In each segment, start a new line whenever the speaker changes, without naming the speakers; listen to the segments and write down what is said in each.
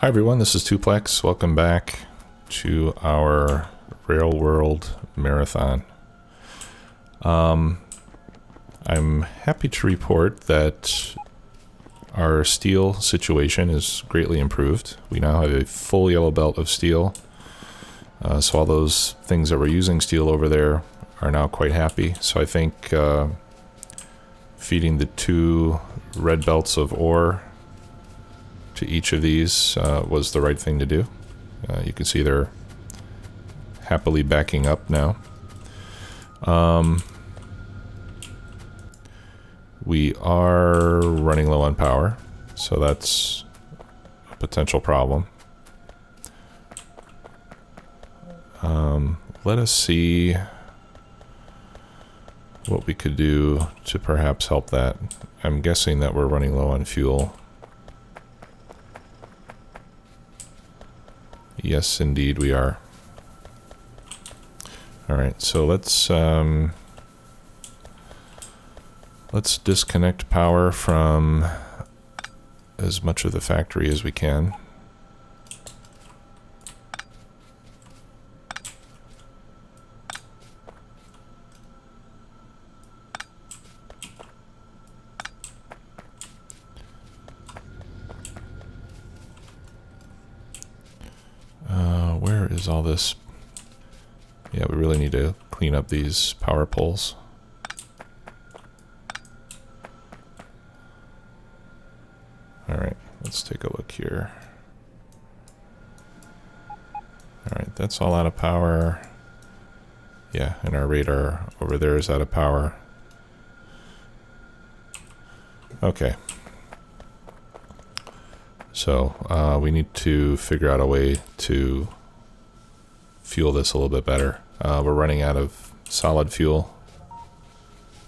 Hi everyone, this is Tuplex. Welcome back to our Railworld Marathon. I'm happy to report that our steel situation is greatly improved. We now have a full yellow belt of steel. So all those things that were using steel over there are now quite happy. So I think feeding the 2 red belts of ore to each of these was the right thing to do. You can see they're happily backing up now. We are running low on power, so that's a potential problem. Let us see what we could do to perhaps help that. I'm guessing that we're running low on fuel. Yes, indeed we are. Alright, so let's disconnect power from as much of the factory as we can. Where is all this? Yeah, we really need to clean up these power poles. Alright, let's take a look here. Alright, that's all out of power. Yeah, and our radar over there is out of power. Okay. So, we need to figure out a way to fuel this a little bit better. We're running out of solid fuel,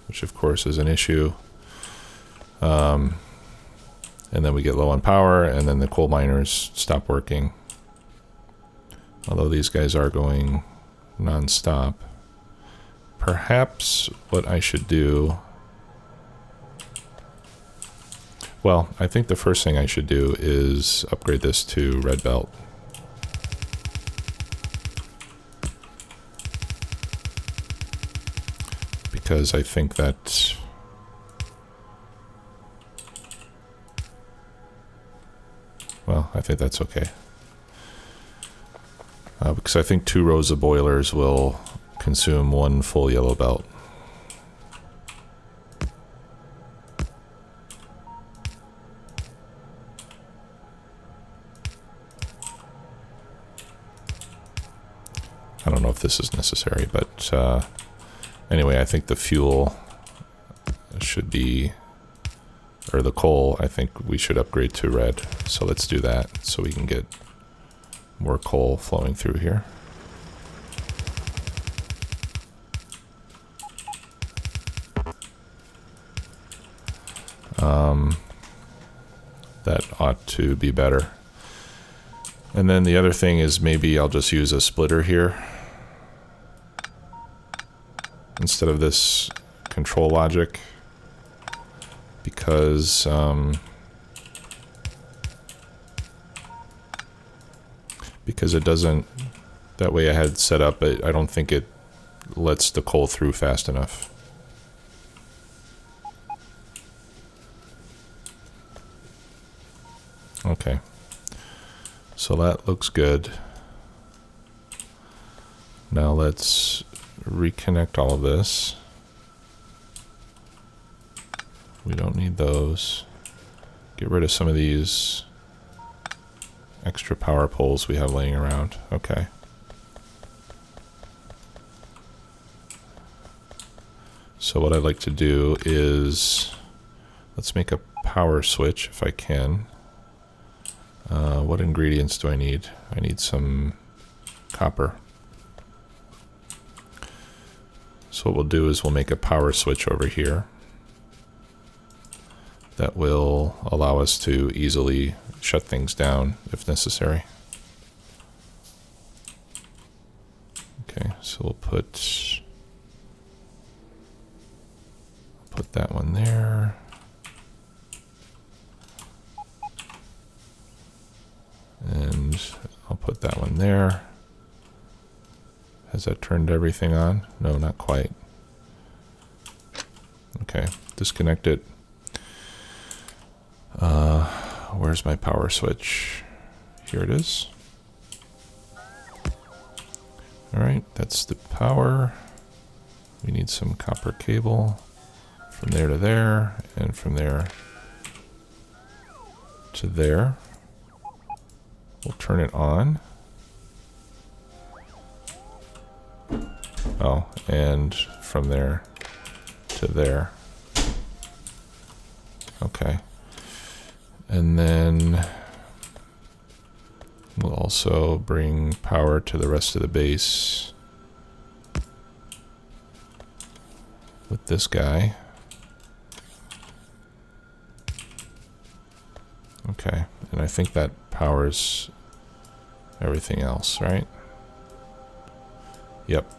which of course is an issue. And then we get low on power, and then the coal miners stop working. Although these guys are going non-stop. Perhaps what I should do... Well, I think the first thing I should do is upgrade this to red belt. Because I think that... Well, I think that's okay. Because I think 2 rows of boilers will consume 1 full yellow belt. I don't know if this is necessary, but anyway, I think the fuel should be, or the coal, I think we should upgrade to red. So let's do that so we can get more coal flowing through here. That ought to be better. And then the other thing is maybe I'll just use a splitter here instead of this control logic, because it doesn't, that way I had set up, I don't think it lets the coal through fast enough. Okay, so that looks good. Now let's reconnect all of this. We don't need those. Get rid of some of these extra power poles we have laying around. Okay. So what I'd like to do is, let's make a power switch if I can. What ingredients do I need? I need some copper. So what we'll do is we'll make a power switch over here that will allow us to easily shut things down if necessary. Okay, so we'll put that one there. And I'll put that one there. Has that turned everything on? No, not quite. Okay, disconnect it. Where's my power switch? Here it is. Alright, that's the power. We need some copper cable from there to there, and from there to there. We'll turn it on. Oh, and from there to there. Okay. And then we'll also bring power to the rest of the base with this guy. Okay, and I think that powers everything else, right? Yep.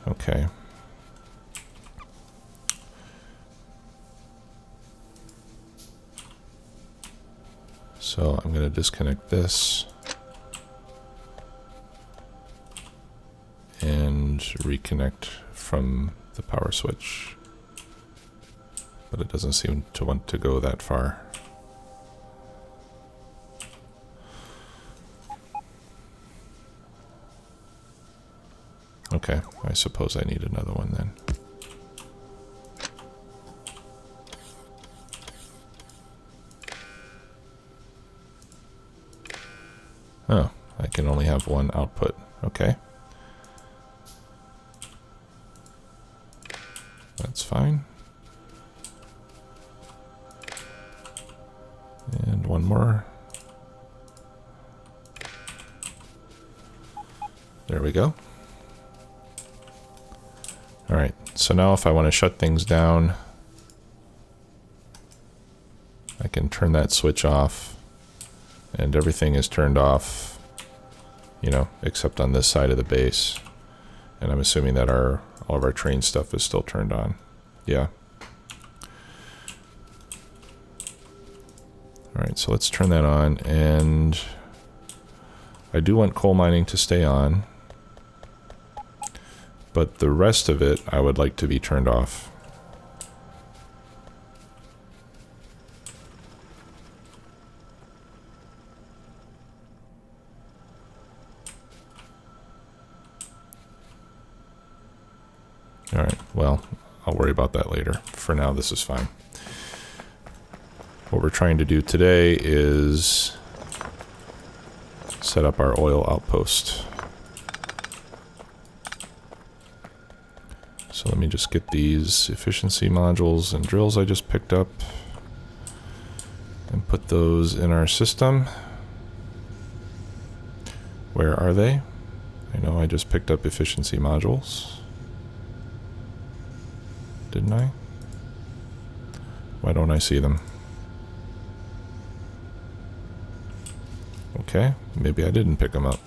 Okay. So I'm going to disconnect this and reconnect from the power switch. But it doesn't seem to want to go that far. Okay, I suppose I need another one then. Oh, I can only have one output. Okay. That's fine. And one more. There we go. Alright, so now if I want to shut things down, I can turn that switch off, and everything is turned off, you know, except on this side of the base. And I'm assuming that all of our train stuff is still turned on. Yeah. Alright, so let's turn that on, and I do want coal mining to stay on, but the rest of it I would like to be turned off. Alright, well, I'll worry about that later. For now, this is fine. What we're trying to do today is set up our oil outpost. So let me just get these efficiency modules and drills I just picked up and put those in our system. Where are they? I know I just picked up efficiency modules. Didn't I? Why don't I see them? Okay, maybe I didn't pick them up.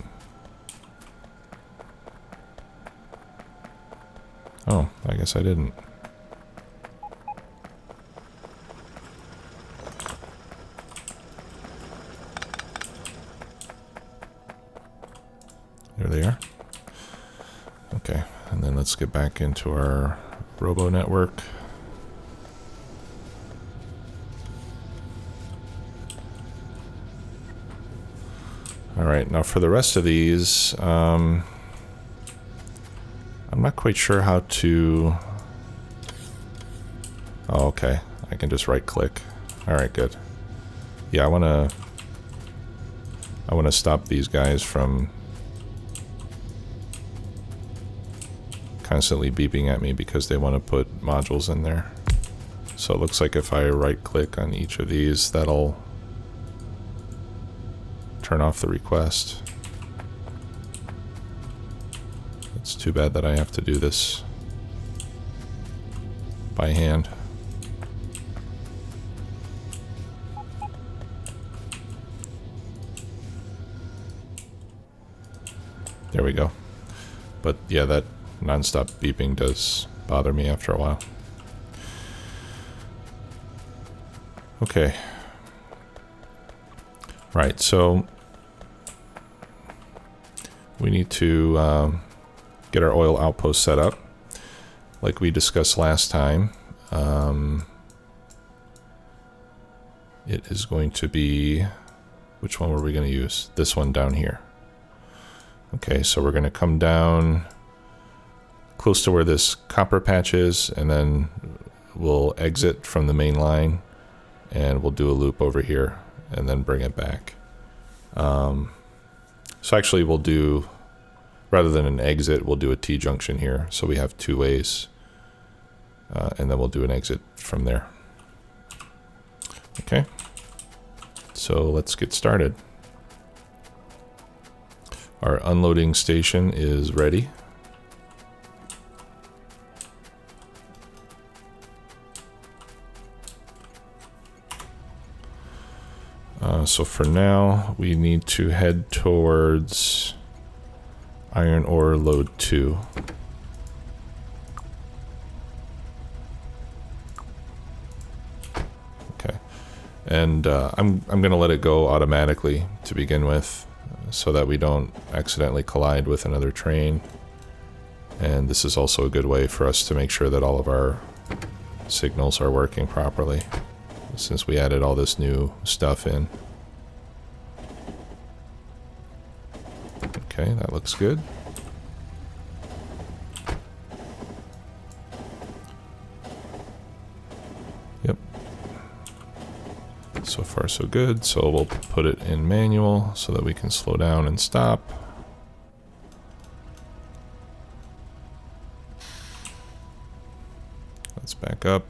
Oh, I guess I didn't. There they are. Okay, and then let's get back into our robo network. Alright, now for the rest of these, I'm not quite sure how to... Oh, okay. I can just right-click. Alright, good. Yeah, I wanna stop these guys from constantly beeping at me because they want to put modules in there. So it looks like if I right-click on each of these, that'll turn off the request. It's too bad that I have to do this by hand. There we go. But yeah, that non-stop beeping does bother me after a while. Right, so we need to get our oil outpost set up. Like we discussed last time, it is going to be, which one were we going to use? This one down here. Okay, so we're going to come down close to where this copper patch is, and then we'll exit from the main line, and we'll do a loop over here, and then bring it back. So actually we'll do, rather than an exit, we'll do a T-junction here, so we have two ways, and then we'll do an exit from there. Okay, so let's get started. Our unloading station is ready. So for now, we need to head towards iron ore load 2. Okay, and I'm going to let it go automatically to begin with, so that we don't accidentally collide with another train. And this is also a good way for us to make sure that all of our signals are working properly, since we added all this new stuff in. Okay, that looks good. Yep. So far so good, so we'll put it in manual so that we can slow down and stop. Let's back up.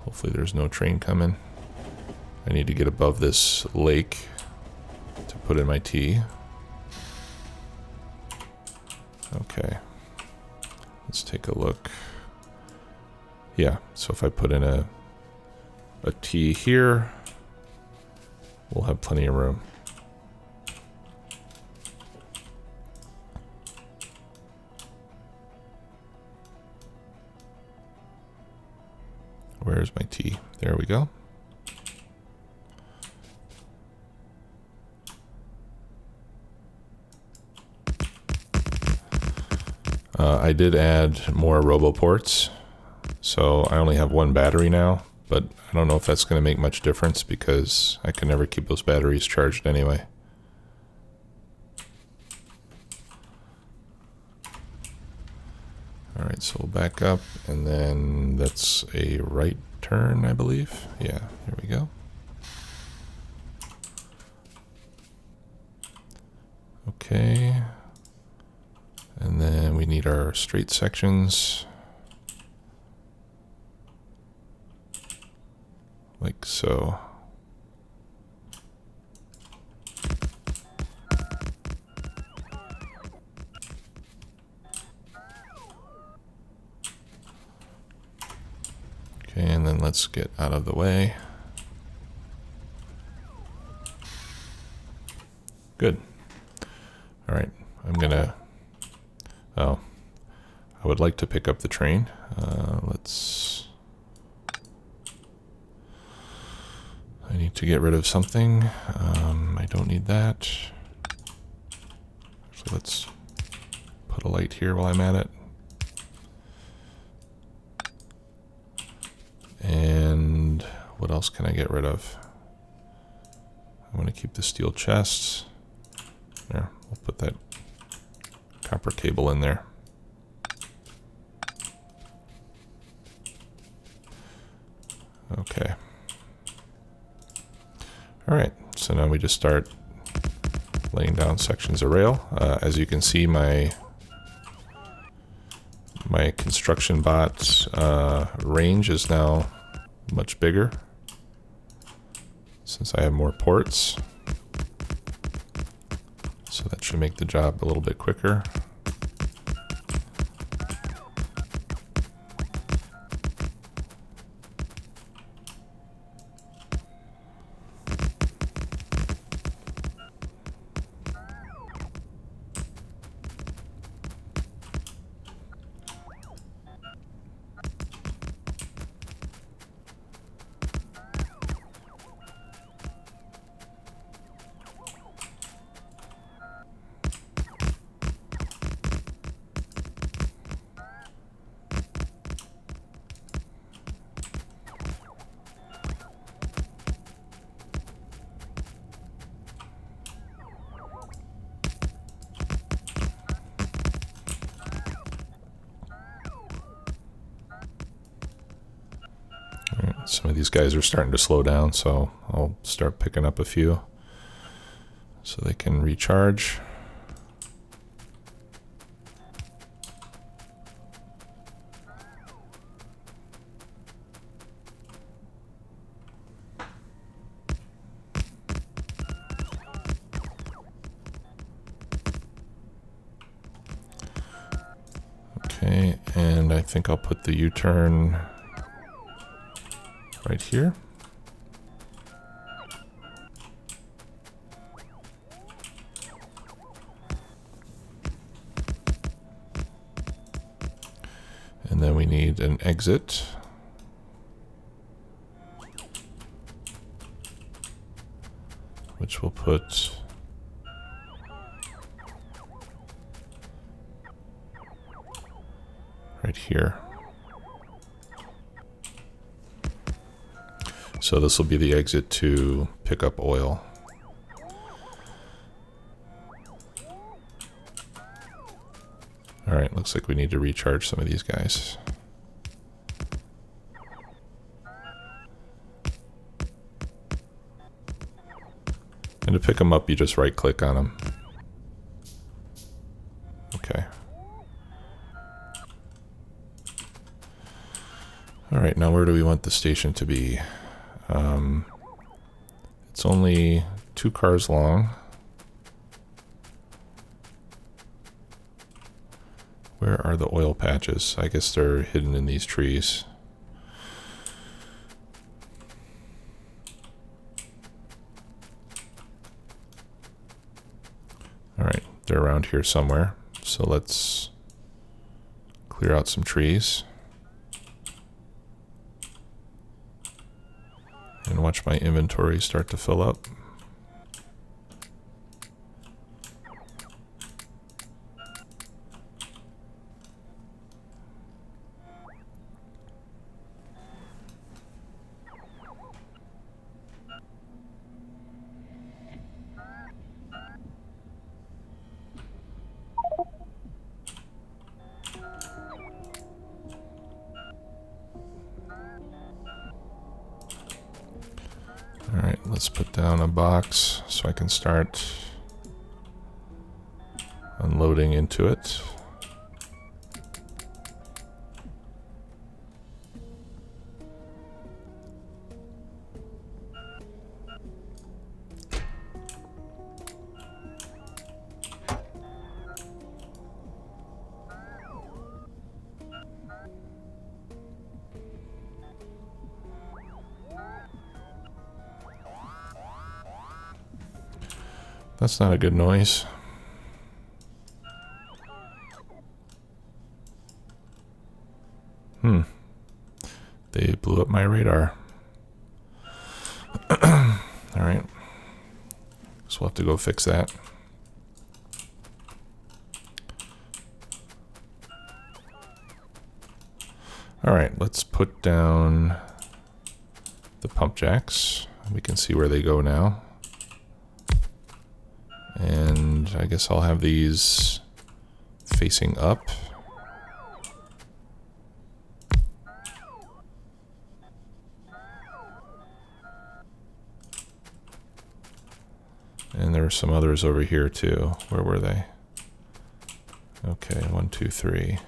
Hopefully there's no train coming. I need to get above this lake to put in my T. Okay. Let's take a look. Yeah, so if I put in a T here, we'll have plenty of room. Where's my T? There we go. I did add more roboports, so I only have one battery now, but I don't know if that's going to make much difference because I can never keep those batteries charged anyway. Alright, so we'll back up, and then that's a right turn, I believe. Yeah, there we go. Okay. And then we need our straight sections. Like so. Okay, and then let's get out of the way. Good. All right, I'm gonna, oh, I would like to pick up the train. I need to get rid of something. I don't need that. So let's put a light here while I'm at it. And what else can I get rid of? I want to keep the steel chests. There, we'll put that copper cable in there. Okay. All right, so now we just start laying down sections of rail. As you can see, my construction bot's range is now much bigger since I have more ports. So that should make the job a little bit quicker. These guys are starting to slow down, so I'll start picking up a few so they can recharge. Okay, and I think I'll put the U-turn right here. And then we need an exit. Which we'll put right here. So this will be the exit to pick up oil. All right, looks like we need to recharge some of these guys. And to pick them up, you just right click on them. Okay. All right, now where do we want the station to be? It's only 2 cars long. Where are the oil patches? I guess they're hidden in these trees. All right, they're around here somewhere. So let's clear out some trees. And watch my inventory start to fill up. Alright, let's put down a box so I can start unloading into it. That's not a good noise. They blew up my radar. Alright. So we'll have to go fix that. Alright, let's put down the pump jacks. We can see where they go now. And I guess I'll have these facing up. And there were some others over here too. Where were they? Okay, 1, 2, 3.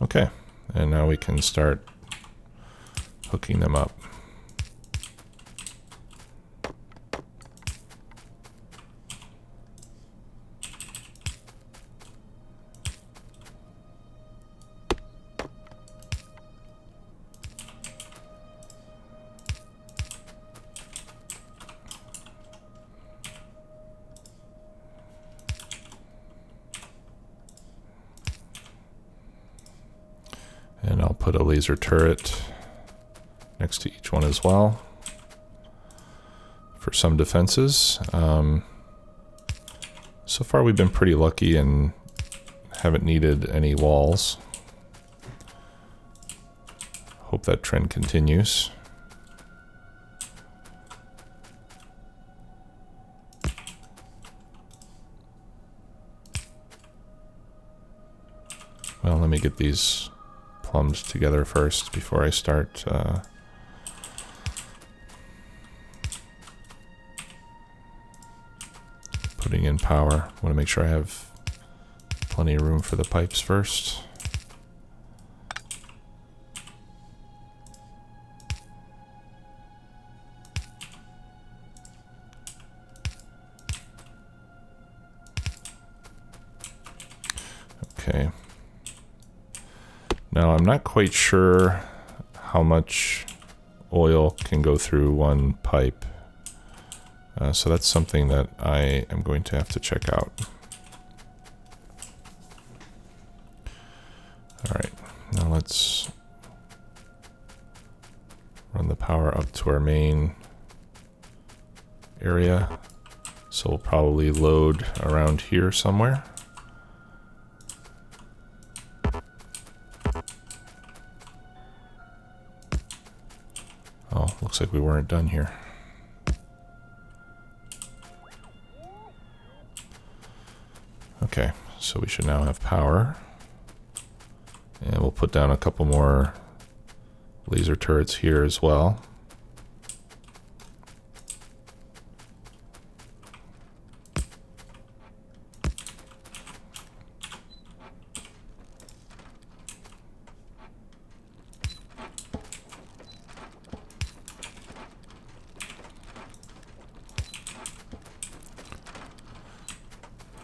Okay, and now we can start hooking them up. And I'll put a laser turret next to each one as well for some defenses. So far we've been pretty lucky and haven't needed any walls. Hope that trend continues. Well, let me get these plumbed together first before I start putting in power. I want to make sure I have plenty of room for the pipes first. Okay. Now I'm not quite sure how much oil can go through one pipe. So that's something that I am going to have to check out. Alright, now let's run the power up to our main area. So we'll probably load around here somewhere. Oh, looks like we weren't done here. Okay, so we should now have power. And we'll put down a couple more laser turrets here as well.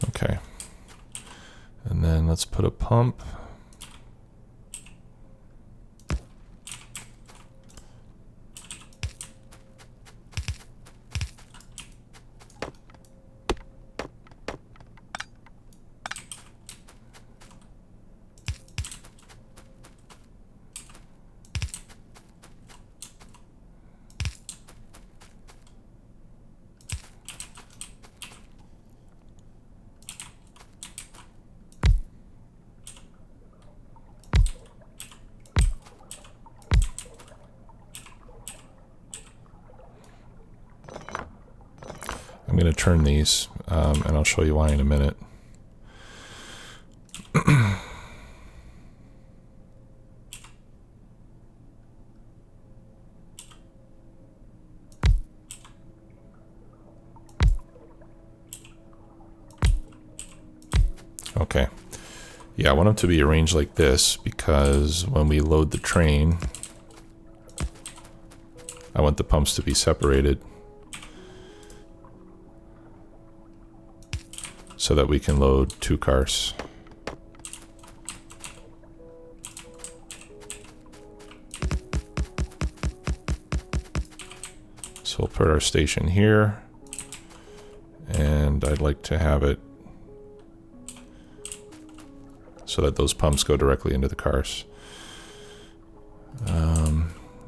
Okay. And then let's put a pump. I'm going to turn these, and I'll show you why in a minute. Okay. Yeah, I want them to be arranged like this because when we load the train, I want the pumps to be separated so that we can load 2 cars. So we'll put our station here, and I'd like to have it so that those pumps go directly into the cars.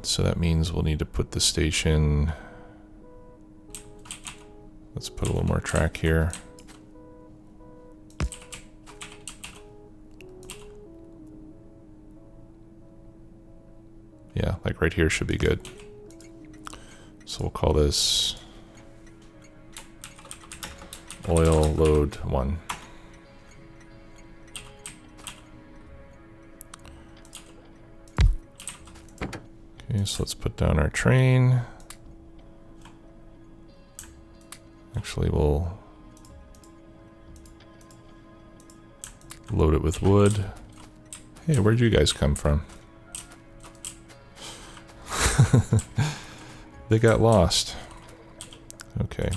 So that means we'll need to put the station, let's put a little more track here. Yeah, like right here should be good. So we'll call this oil load 1. Okay, so let's put down our train. Actually, we'll load it with wood. Hey, where'd you guys come from? They got lost. Okay.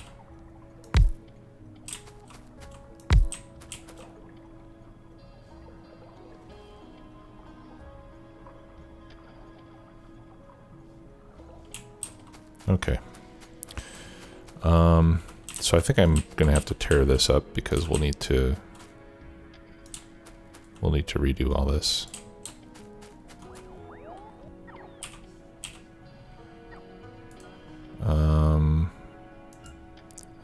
Okay. So I think I'm gonna have to tear this up because we'll need to redo all this.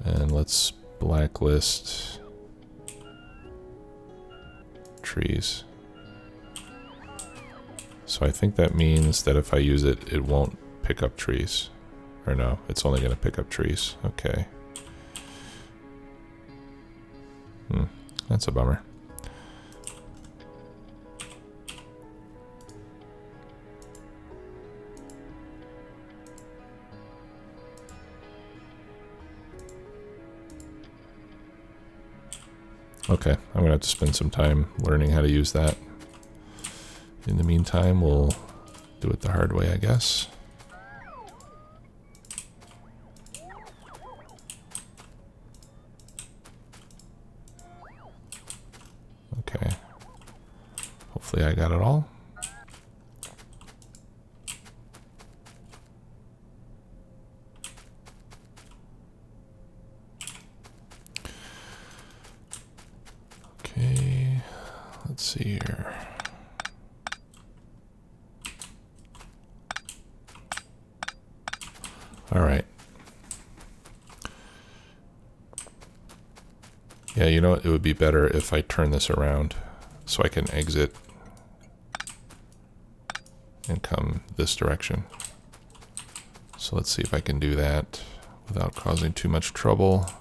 And let's blacklist trees. So I think that means that if I use it, it won't pick up trees. Or no, it's only going to pick up trees. Okay. That's a bummer. Okay, I'm gonna have to spend some time learning how to use that. In the meantime, we'll do it the hard way, I guess. Okay. Hopefully I got it all. Okay, let's see here. All right. Yeah, you know what? It would be better if I turn this around so I can exit and come this direction. So let's see if I can do that without causing too much trouble.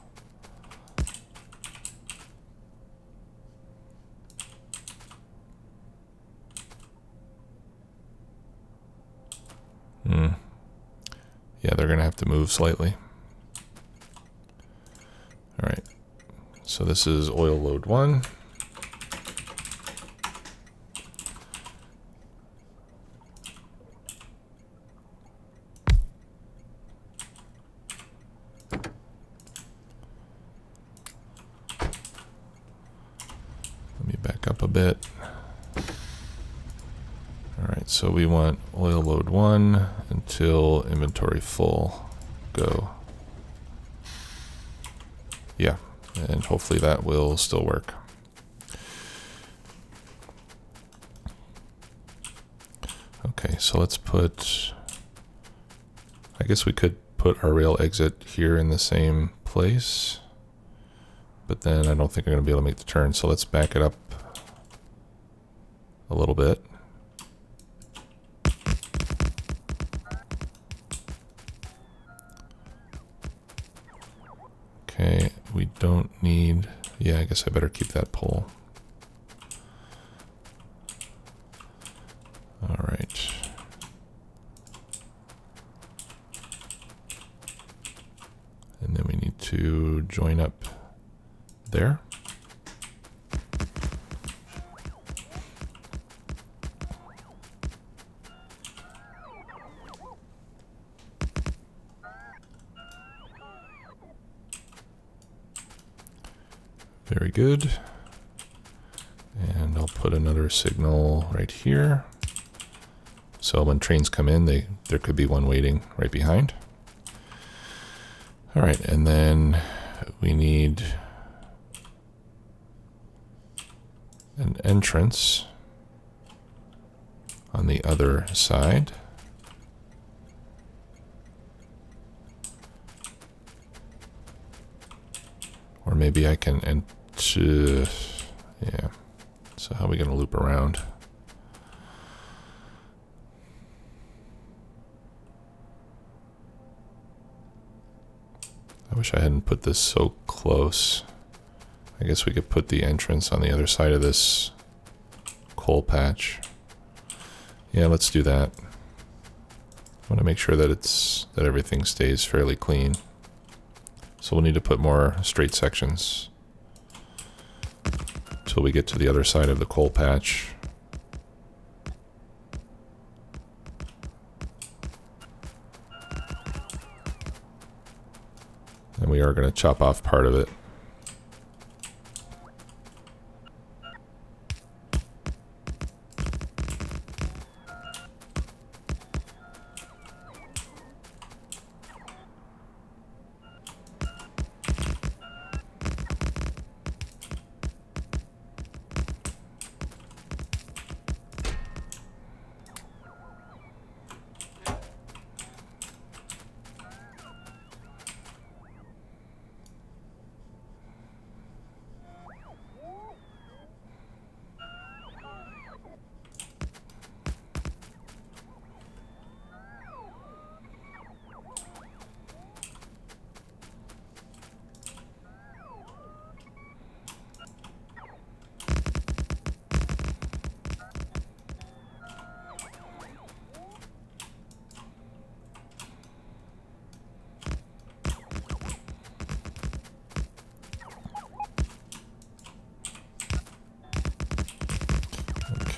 Yeah, they're gonna have to move slightly. All right, so this is oil load 1. Let me back up a bit. All right, so we want oil load 1 until inventory full. Go. Yeah, and hopefully that will still work. Okay, so let's put, I guess we could put our rail exit here in the same place, but then I don't think I'm going to be able to make the turn, so let's back it up a little bit. Okay, we don't need, yeah, I guess I better keep that pole. All right. And then we need to join up there. Very good. And I'll put another signal right here. So when trains come in, there could be one waiting right behind. All right, and then we need an entrance on the other side. Or maybe I can enter, yeah. So how are we gonna loop around? I wish I hadn't put this so close. I guess we could put the entrance on the other side of this coal patch. Yeah, let's do that. I want to make sure that that everything stays fairly clean. So we'll need to put more straight sections until we get to the other side of the coal patch. And we are going to chop off part of it.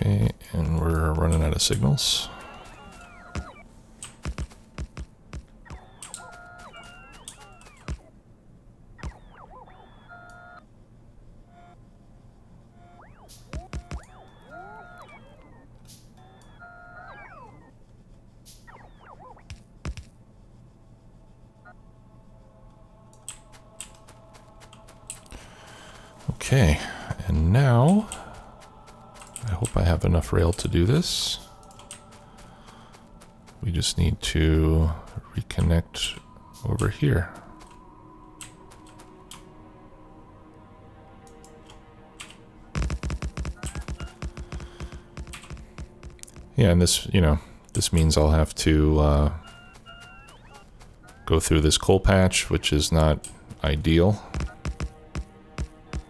Okay, and we're running out of signals. Okay, and now I hope I have enough rail to do this. We just need to reconnect over here. Yeah, and this, this means I'll have to go through this coal patch, which is not ideal,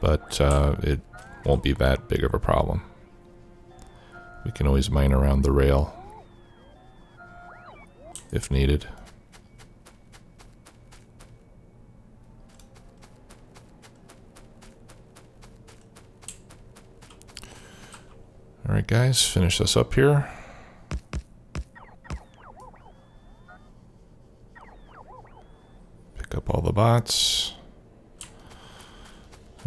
but it won't be that big of a problem. We can always mine around the rail if needed. All right, guys, finish this up here. Pick up all the bots.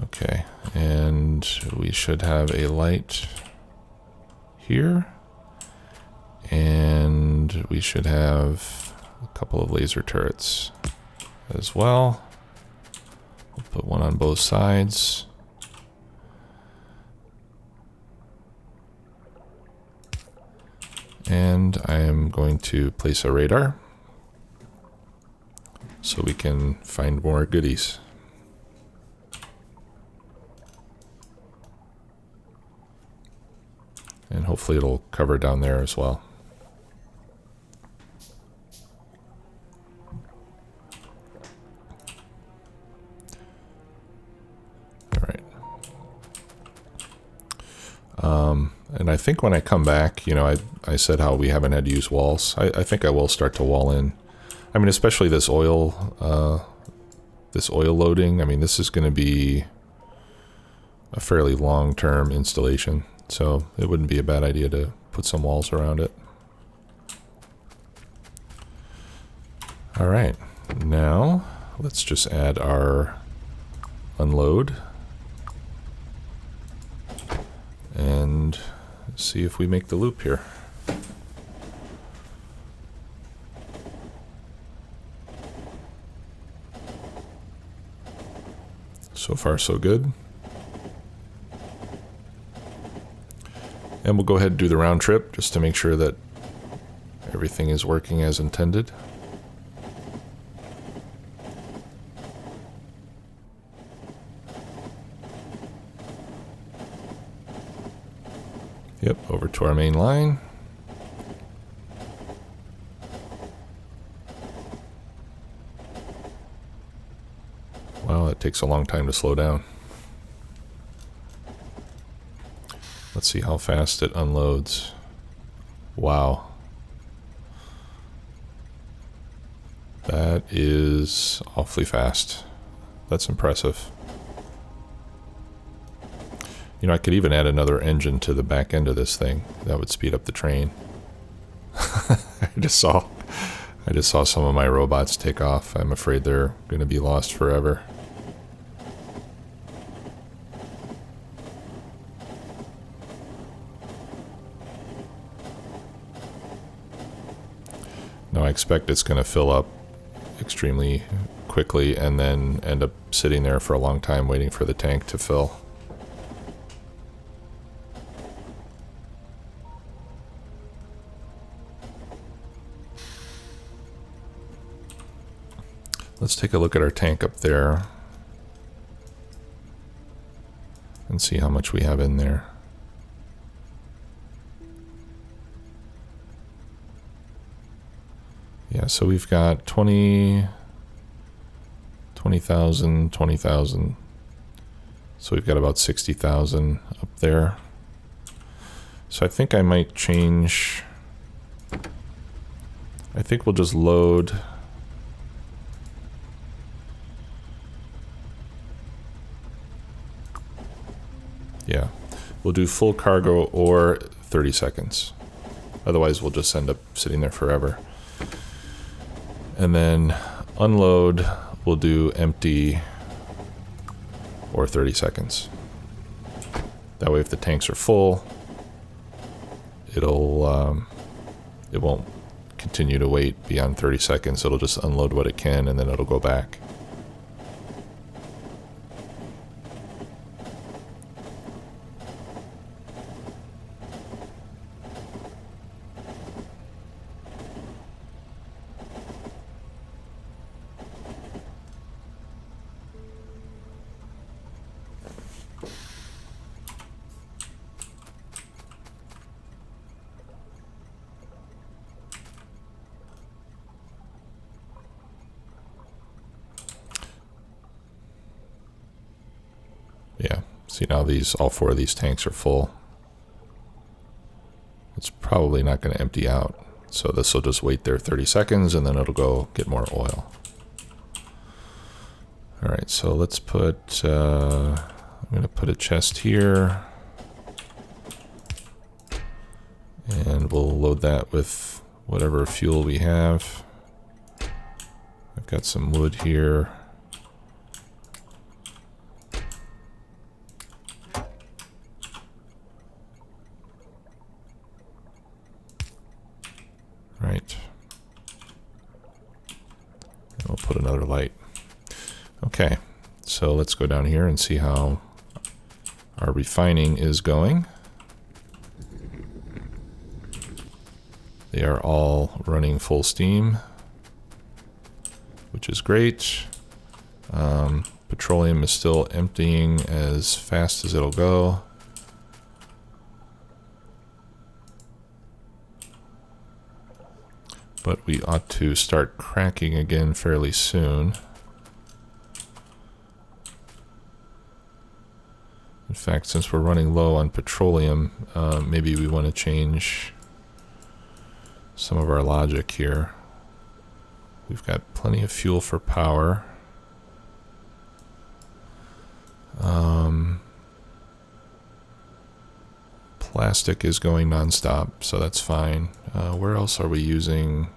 Okay, and we should have a light here, and we should have a couple of laser turrets as well. We'll put one on both sides. And I am going to place a radar so we can find more goodies. And hopefully it'll cover down there as well. All right. And I think when I come back, I said how we haven't had to use walls. I think I will start to wall in. I mean, especially this oil loading. I mean, this is going to be a fairly long-term installation. So it wouldn't be a bad idea to put some walls around it. All right, now let's just add our unload and see if we make the loop here. So far, so good. And we'll go ahead and do the round trip just to make sure that everything is working as intended. Yep, over to our main line. Wow, it takes a long time to slow down. Let's see how fast it unloads. Wow. That is awfully fast. That's impressive. I could even add another engine to the back end of this thing. That would speed up the train. I just saw some of my robots take off. I'm afraid they're going to be lost forever. Now I expect it's going to fill up extremely quickly and then end up sitting there for a long time waiting for the tank to fill. Let's take a look at our tank up there and see how much we have in there. Yeah, so we've got 20,000, 20,000. So we've got about 60,000 up there. So I think I might change. I think we'll just load. Yeah, we'll do full cargo or 30 seconds. Otherwise, we'll just end up sitting there forever. And then unload, we'll do empty or 30 seconds. That way, if the tanks are full, it won't continue to wait beyond 30 seconds. It'll just unload what it can, and then it'll go back. Yeah, see now all 4 of these tanks are full. It's probably not going to empty out. So this will just wait there 30 seconds and then it'll go get more oil. All right, so let's put, I'm going to put a chest here. And we'll load that with whatever fuel we have. I've got some wood here. Right. And we'll put another light. Okay, so let's go down here and see how our refining is going. They are all running full steam, which is great. Petroleum is still emptying as fast as it'll go. But we ought to start cracking again fairly soon. In fact, since we're running low on petroleum, maybe we want to change some of our logic here. We've got plenty of fuel for power. Plastic is going nonstop, so that's fine. Where else are we using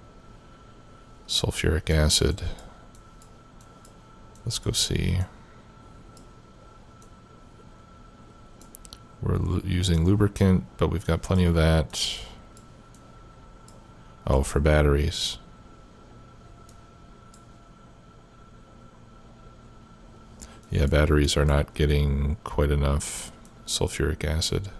sulfuric acid? Let's go see. We're using lubricant, but we've got plenty of that. Oh, for batteries. Yeah, batteries are not getting quite enough sulfuric acid.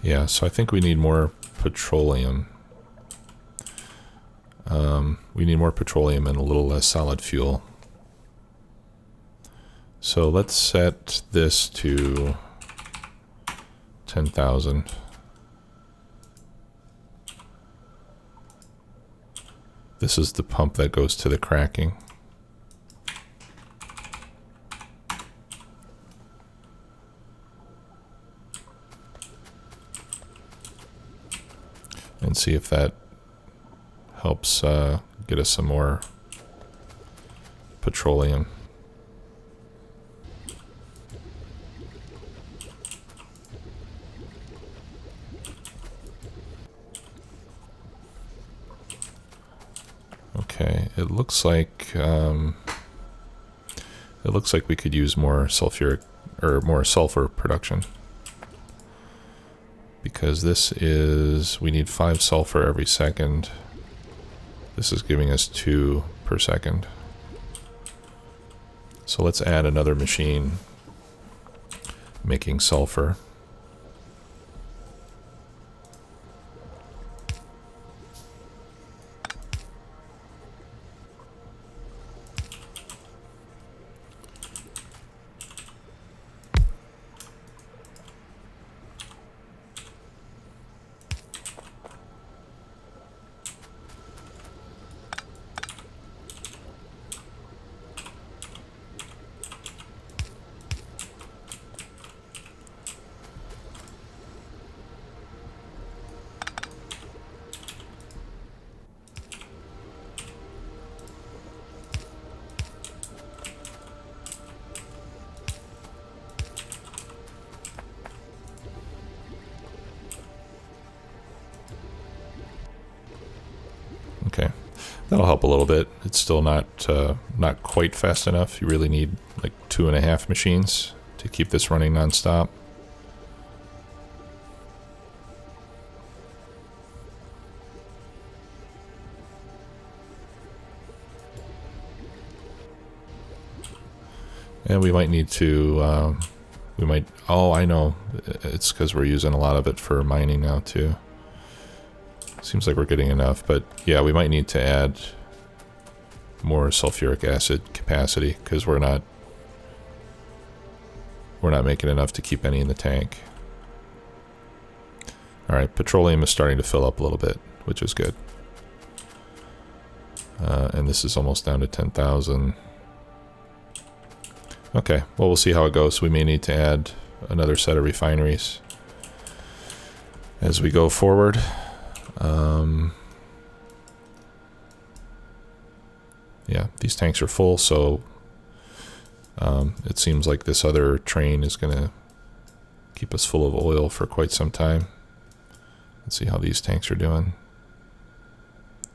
Yeah, so I think we need more petroleum. We need more petroleum and a little less solid fuel. So let's set this to 10,000. This is the pump that goes to the cracking. And see if that helps get us some more petroleum. Okay, it looks like we could use more sulfuric or more sulfur production. Because this is, we need 5 sulfur every second. This is giving us 2 per second. So let's add another machine making sulfur. That'll help a little bit. It's still not quite fast enough. You really need like 2.5 machines to keep this running nonstop. And we might need to, oh, I know. It's because we're using a lot of it for mining now too. Seems like we're getting enough, but yeah, we might need to add more sulfuric acid capacity because we're not making enough to keep any in the tank. All right, petroleum is starting to fill up a little bit, which is good. And this is almost down to 10,000. Okay, well, we'll see how it goes. We may need to add another set of refineries as we go forward. Yeah, these tanks are full, so it seems like this other train is going to keep us full of oil for quite some time. Let's see how these tanks are doing.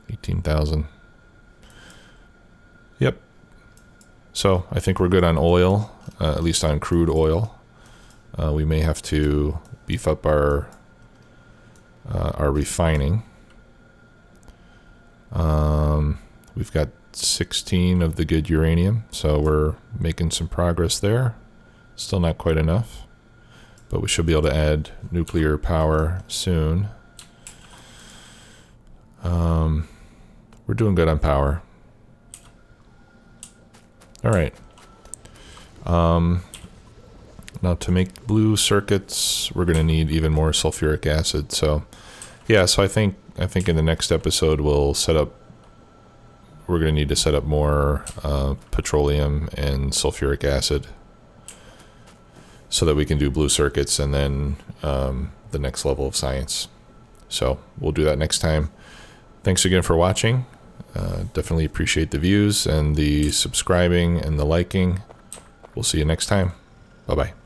18,000. Yep. So I think we're good on oil, at least on crude oil. We may have to beef up our refining. We've got 16 of the good uranium, so we're making some progress there. Still not quite enough, but we should be able to add nuclear power soon. We're doing good on power. All right. Now to make blue circuits, we're going to need even more sulfuric acid. So, yeah. So I think in the next episode we'll set up. We're going to need to set up more petroleum and sulfuric acid so that we can do blue circuits and then the next level of science. So we'll do that next time. Thanks again for watching. Definitely appreciate the views and the subscribing and the liking. We'll see you next time. Bye-bye.